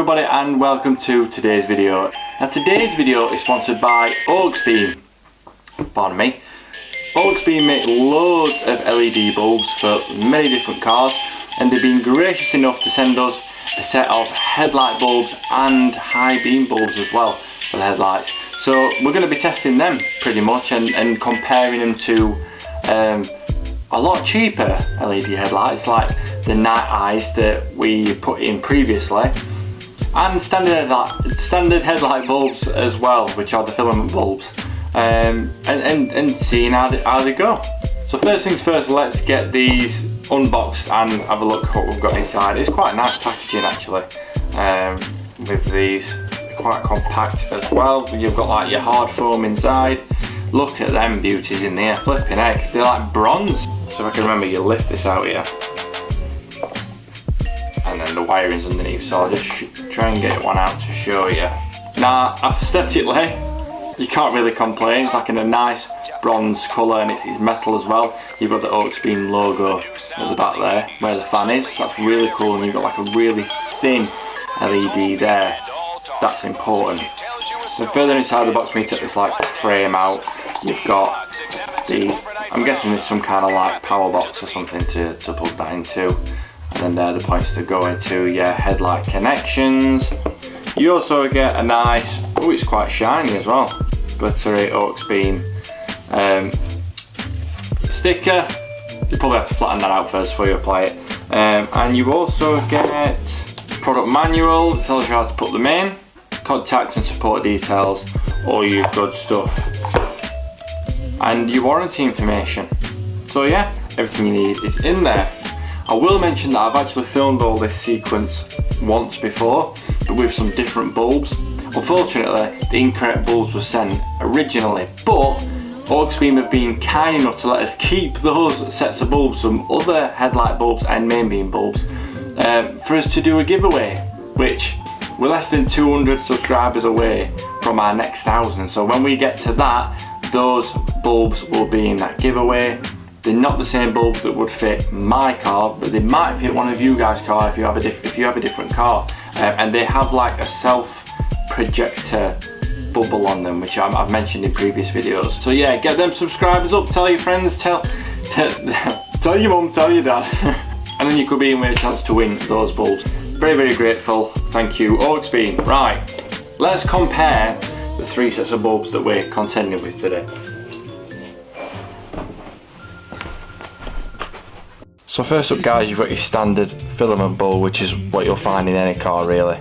everybody and welcome to today's video. Now today's video is sponsored by AUXBEAM. Pardon me. AUXBEAM make loads of LED bulbs for many different cars, and they've been gracious enough to send us a set of headlight bulbs and high beam bulbs as well for the headlights. So we're going to be testing them pretty much and comparing them to a lot cheaper LED headlights like the night eyes that we put in previously, and standard headlight bulbs as well, which are the filament bulbs, and seeing how they go. So first things first, let's get these unboxed and have a look at what we've got inside. It's quite nice packaging actually, with these, quite compact as well. You've got like your hard foam inside. Look at them beauties in there, flipping heck, they're like bronze. So if I can remember, you lift this out here and then the wiring's underneath, so I'll just try and get one out to show you. Now aesthetically you can't really complain. It's like in a nice bronze colour, and it's metal as well. You've got the AUXBEAM logo at the back there where the fan is. That's really cool, and you've got like a really thin LED there. That's important. So further inside the box, when you take this like frame out, you've got these, I'm guessing there's some kind of like power box or something to plug that into, and then they're the points to go into your headlight connections. You also get a nice, oh it's quite shiny as well, glittery AUXBEAM sticker. You probably have to flatten that out first before you apply it, and you also get product manual that tells you how to put them in, contact and support details, all your good stuff, and your warranty information. So yeah, everything you need is in there. I will mention that I've actually filmed all this sequence once before, but with some different bulbs. Unfortunately, the incorrect bulbs were sent originally, but AUXBEAM have been kind enough to let us keep those sets of bulbs, some other headlight bulbs and main beam bulbs, for us to do a giveaway, which we're less than 200 subscribers away from our next 1,000. So when we get to that, those bulbs will be in that giveaway. They're not the same bulbs that would fit my car, but they might fit one of you guys' car if you have a different car, and they have like a self projector bubble on them, which I've mentioned in previous videos. So yeah, get them subscribers up, tell your friends, tell your mum, tell your dad, and then you could be in with a chance to win those bulbs. Very, very grateful. Thank you, AUXBEAM. Right, let's compare the three sets of bulbs that we're contending with today. So first up guys, you've got your standard filament bulb, which is what you'll find in any car really,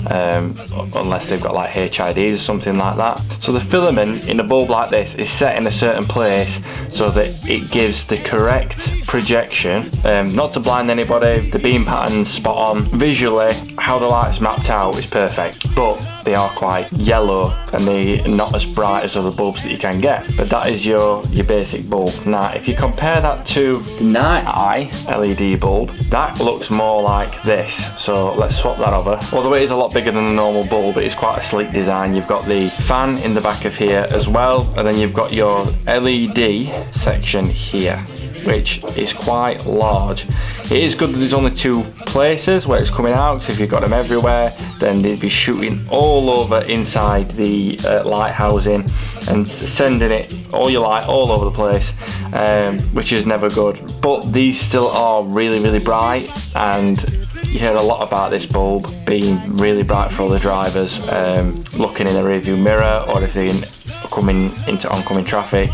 unless they've got like HIDs or something like that. So the filament in a bulb like this is set in a certain place so that it gives the correct projection, not to blind anybody. The beam pattern's spot on. Visually, how the light's mapped out is perfect, but they are quite yellow and they're not as bright as other bulbs that you can get. But that is your basic bulb. Now if you compare that to the night eye LED bulb, that looks more like this. So let's swap that over. Although it is a lot bigger than the normal bulb, it's quite a sleek design. You've got the fan in the back of here as well, and then you've got your LED section here, which is quite large. It is good that there's only two places where it's coming out, because if you've got them everywhere then they'd be shooting all over inside the light housing and sending it, all your light all over the place, which is never good. But these still are really, really bright, and you hear a lot about this bulb being really bright for all the drivers looking in the rearview mirror, or if they're coming into oncoming traffic.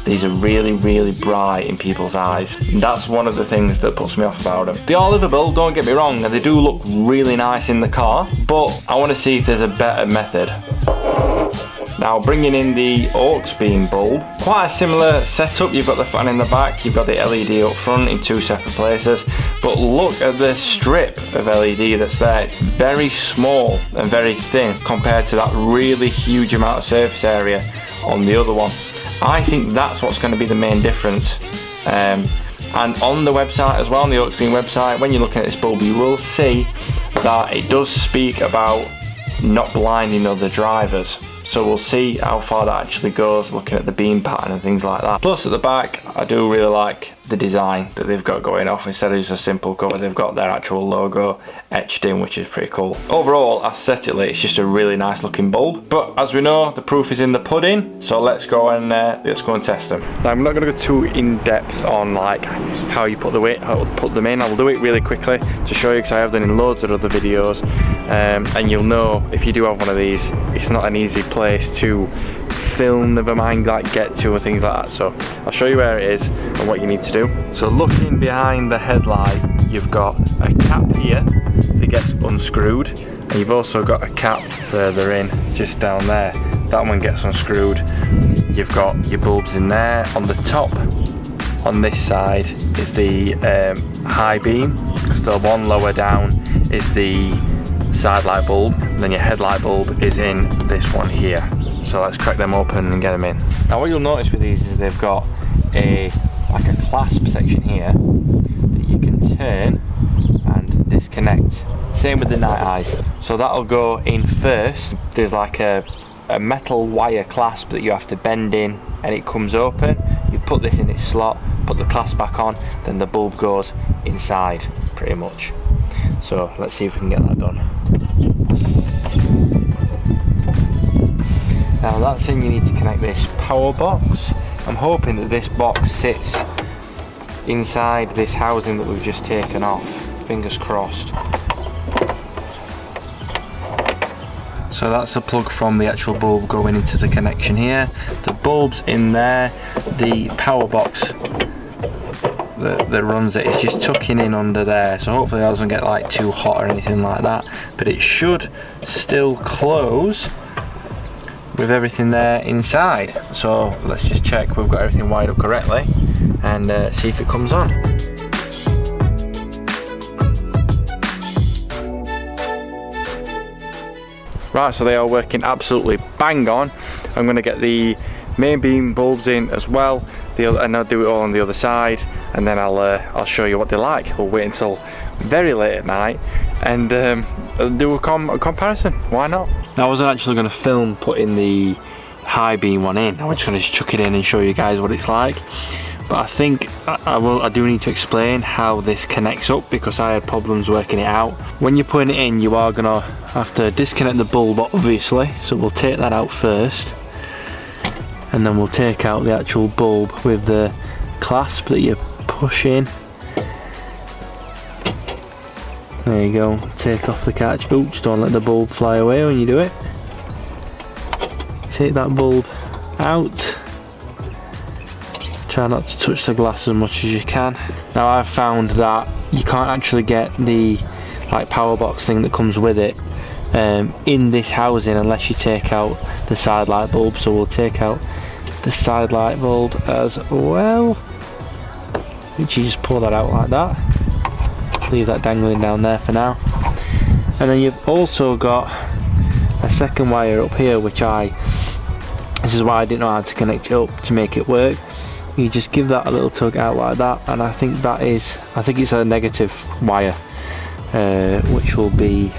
These are really, really bright in people's eyes. That's one of the things that puts me off about them. They are livable, don't get me wrong, and they do look really nice in the car, but I want to see if there's a better method. Now bringing in the AUXBEAM bulb, quite a similar setup. You've got the fan in the back, you've got the LED up front in two separate places, but look at the strip of LED that's there. It's very small and very thin compared to that really huge amount of surface area on the other one. I think that's what's going to be the main difference. And on the website as well, on the AUXBEAM website, when you're looking at this bulb, you will see that it does speak about not blinding other drivers. so we'll see how far that actually goes, looking at the beam pattern and things like that. Plus at the back, I do really like the design that they've got going off. Instead of just a simple cover, they've got their actual logo etched in, which is pretty cool. Overall, aesthetically, it's just a really nice looking bulb. But as we know, the proof is in the pudding, so let's go and test them. Now, I'm not going to go too in depth on like how you put them in. I'll do it really quickly to show you, because I have done in loads of other videos, and you'll know if you do have one of these, it's not an easy place to film, never mind like get to and things like that. So I'll show you where it is and what you need to do. So looking behind the headlight, you've got a cap here that gets unscrewed, and you've also got a cap further in just down there. That one gets unscrewed. You've got your bulbs in there. On the top on this side is the high beam, because the one lower down is the side light bulb, and then your headlight bulb is in this one here. So let's crack them open and get them in. Now what you'll notice with these is they've got like a clasp section here that you can turn and disconnect. Same with the night eyes. So that'll go in first. There's like a metal wire clasp that you have to bend in, and it comes open. You put this in its slot, put the clasp back on, then the bulb goes inside pretty much. So let's see if we can get that done. Now that's in, you need to connect this power box. I'm hoping that this box sits inside this housing that we've just taken off. Fingers crossed. So that's the plug from the actual bulb going into the connection here. The bulb's in there. The power box that runs it is just tucking in under there. So hopefully that doesn't get like too hot or anything like that. But it should still close with everything there inside. So let's just check we've got everything wired up correctly and see if it comes on. Right, so they are working absolutely bang on. I'm going to get the main beam bulbs in as well, and I'll do it all on the other side, and then I'll show you what they're like. We'll wait until very late at night and do a comparison. Why not? Now, I wasn't actually going to film putting the high beam one in. I was just going to chuck it in and show you guys what it's like. But I think I do need to explain how this connects up, because I had problems working it out. When you're putting it in, you are going to have to disconnect the bulb, obviously. So we'll take that out first, and then we'll take out the actual bulb with the clasp that you push in. There you go. Take off the catch boots. Don't let the bulb fly away when you do it. Take that bulb out. Try not to touch the glass as much as you can. Now I've found that you can't actually get the like power box thing that comes with it in this housing unless you take out the side light bulb. So we'll take out the side light bulb as well, which you just pull that out like that. Leave that dangling down there for now. And then you've also got a second wire up here, which this is why I didn't know how to connect it up to make it work. You just give that a little tug out like that, and I think it's a negative wire, which will be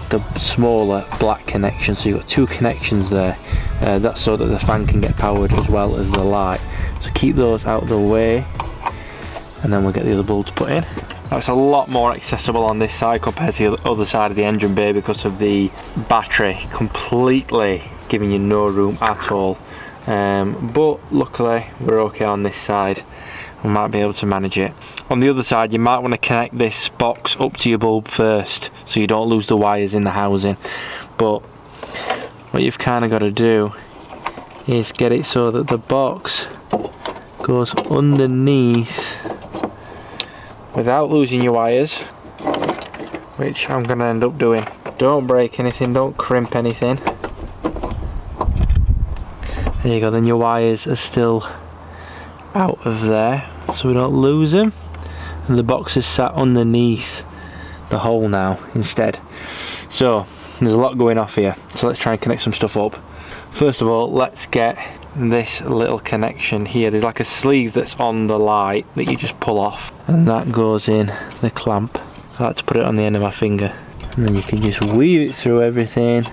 the smaller black connection. So you've got two connections there. That's so that the fan can get powered as well as the light. So keep those out of the way, and then we'll get the other bulbs put in. Now it's a lot more accessible on this side compared to the other side of the engine bay, because of the battery completely giving you no room at all. But luckily we're okay on this side. We might be able to manage it. On the other side, you might want to connect this box up to your bulb first, so you don't lose the wires in the housing. But what you've kind of got to do is get it so that the box goes underneath without losing your wires, which I'm going to end up doing. Don't break anything, don't crimp anything. There you go, then your wires are still out of there, so we don't lose them. And the box is sat underneath the hole now instead. So there's a lot going off here, so let's try and connect some stuff up. First of all, let's get this little connection here. There's like a sleeve that's on the light that you just pull off, and that goes in the clamp. I like to put it on the end of my finger, and then you can just weave it through everything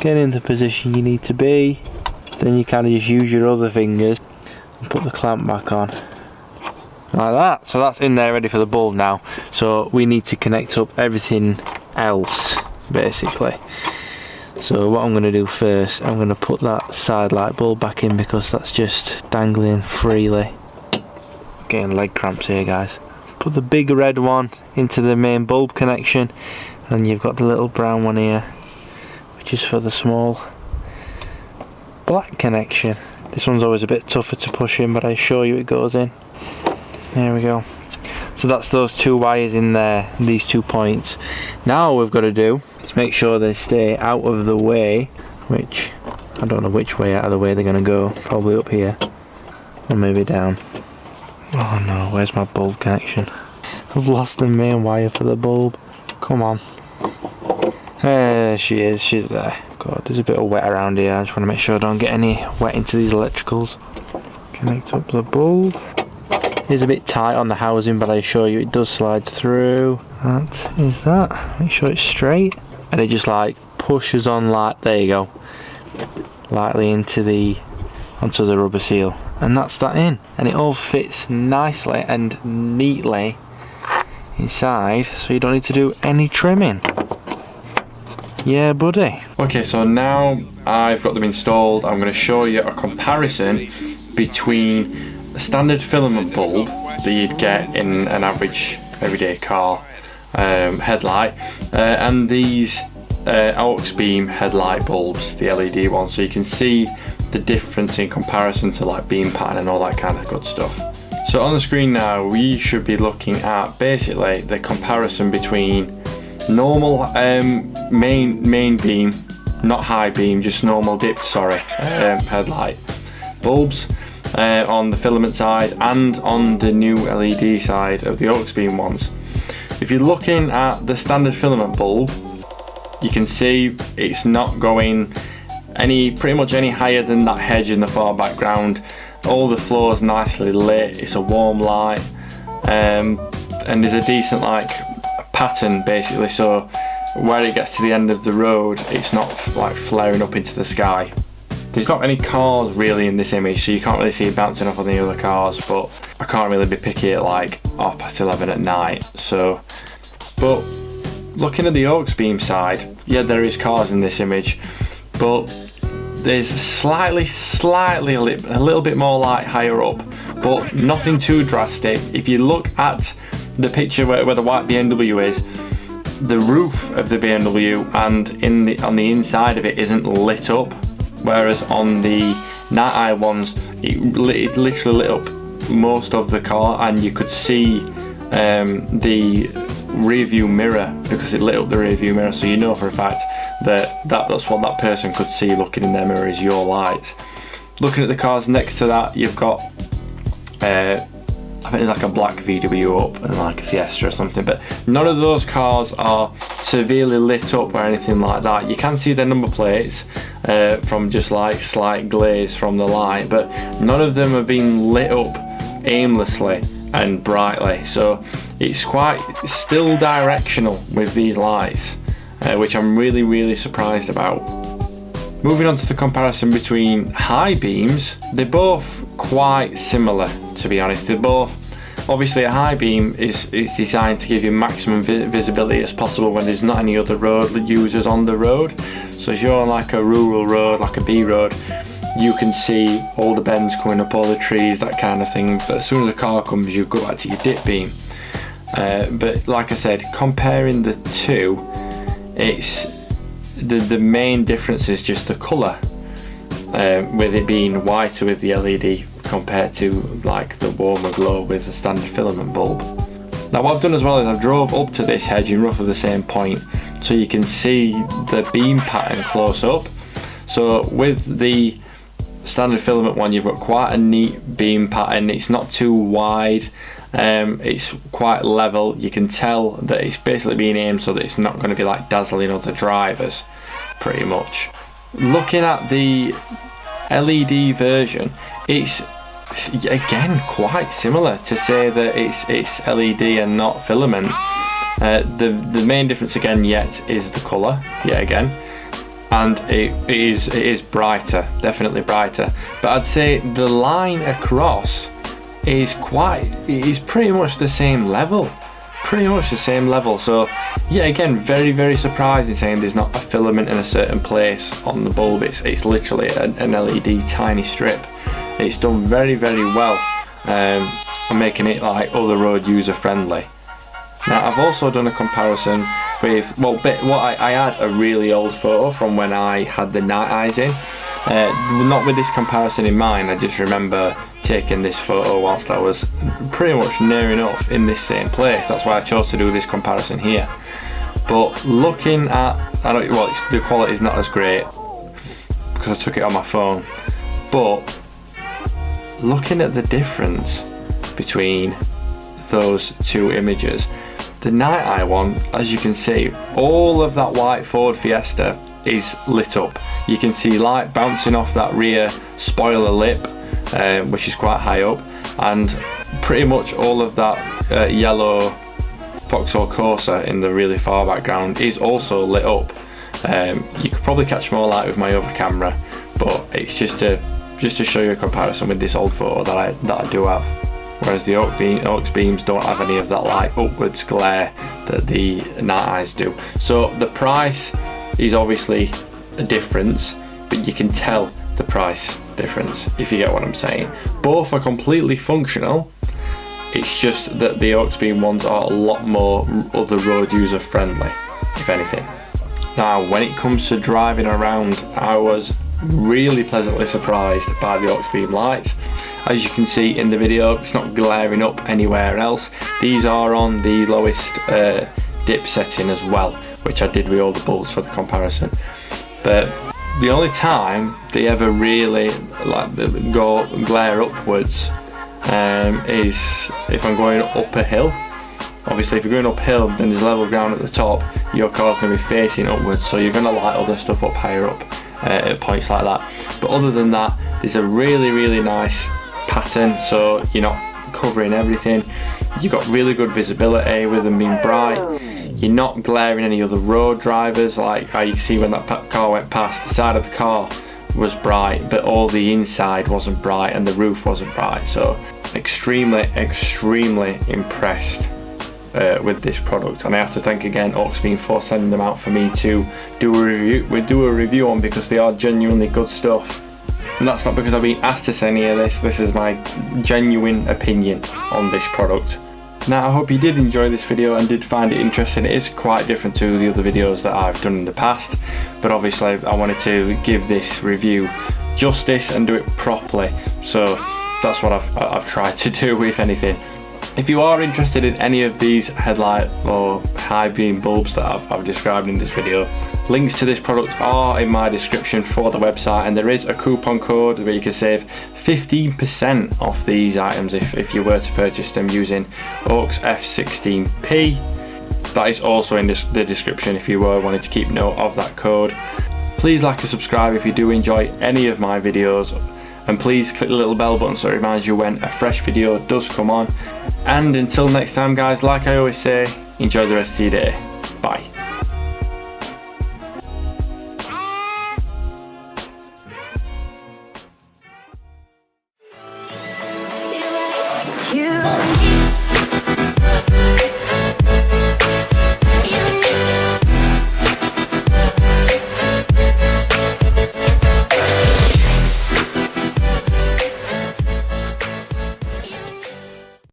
get in the position you need to be, then you kind of just use your other fingers and put the clamp back on. Like that. So that's in there ready for the bulb now. So we need to connect up everything else, basically. So what I'm going to do first, I'm going to put that side light bulb back in because that's just dangling freely. Getting leg cramps here, guys. Put the big red one into the main bulb connection, and you've got the little brown one here, which is for the small black connection. This one's always a bit tougher to push in, but I assure you it goes in. There we go. So that's those two wires in there, these 2 points. Now all we've got to do is make sure they stay out of the way, which I don't know which way out of the way they're going to go. Probably up here, or maybe down. Oh no, where's my bulb connection? I've lost the main wire for the bulb. Come on. There she is, she's there. God, there's a bit of wet around here. I just want to make sure I don't get any wet into these electricals. Connect up the bulb. It's a bit tight on the housing, but I assure you it does slide through. That is that. Make sure it's straight. And it just like pushes on, like, there you go. Lightly onto the rubber seal. And that's that in. And it all fits nicely and neatly inside, so you don't need to do any trimming. Yeah, buddy. Okay, so now I've got them installed, I'm going to show you a comparison between a standard filament bulb that you'd get in an average everyday car headlight and these AUXBEAM headlight bulbs, the LED ones, so you can see the difference in comparison to like beam pattern and all that kind of good stuff. So on the screen now we should be looking at basically the comparison between normal main beam, not high beam, just normal dipped, headlight bulbs on the filament side and on the new LED side of the AUXBEAM ones. If you're looking at the standard filament bulb, you can see it's not going pretty much any higher than that hedge in the far background. All the floor's nicely lit, it's a warm light, and there's a decent like pattern basically, so where it gets to the end of the road it's not like flaring up into the sky. There's not any cars really in this image, so you can't really see it bouncing off on the other cars, but I can't really be picky at like 11:30 at night. So, but looking at the AUXBEAM side, yeah, there is cars in this image, but there's slightly a little bit more light higher up, but nothing too drastic. If you look at the picture where the white BMW is, the roof of the BMW and on the inside of it isn't lit up, whereas on the Night Eye ones it literally lit up most of the car, and you could see the rear view mirror because it lit up the rear view mirror, so you know for a fact that's what that person could see looking in their mirror is your lights. Looking at the cars next to that, you've got I think there's like a black VW up and like a Fiesta or something, but none of those cars are severely lit up or anything like that. You can see their number plates from just like slight glaze from the light, but none of them have been lit up aimlessly and brightly, so it's quite still directional with these lights, which I'm really surprised about. Moving on to the comparison between high beams, they're both quite similar, to be honest. They're both, obviously a high beam is designed to give you maximum visibility as possible when there's not any other road users on the road. So if you're on like a rural road, like a B road, you can see all the bends coming up, all the trees, that kind of thing. But as soon as a car comes, you go back to your dip beam. But like I said, comparing the two, it's the main difference is just the colour, with it being whiter with the LED compared to like the warmer glow with the standard filament bulb. Now what I've done as well is I've drove up to this hedge in roughly the same point so you can see the beam pattern close up. So with the standard filament one, you've got quite a neat beam pattern. It's not too wide, it's quite level. You can tell that it's basically being aimed so that it's not going to be like dazzling other drivers, pretty much. Looking at the LED version, it's again quite similar to say that it's LED and not filament. The main difference again yet is the colour, yet again, and it is brighter, definitely brighter. But I'd say the line across is pretty much the same level. So yeah, again, very surprising saying there's not a filament in a certain place on the bulb. It's literally an LED tiny strip. It's done very well, and making it like other road user friendly. Now I've also done a comparison with, I had a really old photo from when I had the night eyes in, not with this comparison in mind. I just remember taking this photo whilst I was pretty much near enough in this same place. That's why I chose to do this comparison here. But looking at, the quality is not as great because I took it on my phone, but looking at the difference between those two images, the night eye one, as you can see, all of that white Ford Fiesta is lit up. You can see light bouncing off that rear spoiler lip, which is quite high up, and pretty much all of that yellow Vauxhall Corsa in the really far background is also lit up. You could probably catch more light with my other camera, but it's just to show you a comparison with this old photo that I do have. Whereas the AUXBEAMs don't have any of that light upwards glare that the night eyes do. So the price is obviously a difference, but you can tell the price difference, if you get what I'm saying. Both are completely functional. It's just that the AUXBEAM ones are a lot more other road user friendly, if anything. Now, when it comes to driving around, I was really pleasantly surprised by the AUXBEAM lights. As you can see in the video, it's not glaring up anywhere else. These are on the lowest dip setting as well, which I did with all the bulbs for the comparison. But the only time they ever really glare upwards is if I'm going up a hill. Obviously, if you're going uphill, then there's level ground at the top. Your car's going to be facing upwards, so you're going to light other stuff up higher up at points like that. But other than that, there's a really nice pattern, so you're not covering everything. You've got really good visibility with them being bright. You're not glaring any other road drivers, like how you see when that car went past. The side of the car was bright, but all the inside wasn't bright and the roof wasn't bright. So extremely impressed with this product, and I have to thank again AUXBEAM for sending them out for me to do a review on, because they are genuinely good stuff. And that's not because I've been asked to say any of this. This is my genuine opinion on this product. Now, I hope you did enjoy this video and did find it interesting. It is quite different to the other videos that I've done in the past, but obviously I wanted to give this review justice and do it properly. So that's what I've tried to do, if anything. If you are interested in any of these headlight or high beam bulbs that I've described in this video, links to this product are in my description for the website, and there is a coupon code where you can save 15% off these items if you were to purchase them using AUXF16P. That is also in the description if you were wanting to keep note of that code. Please like and subscribe if you do enjoy any of my videos, and please click the little bell button so it reminds you when a fresh video does come on. And until next time guys, like I always say, enjoy the rest of your day. Bye. You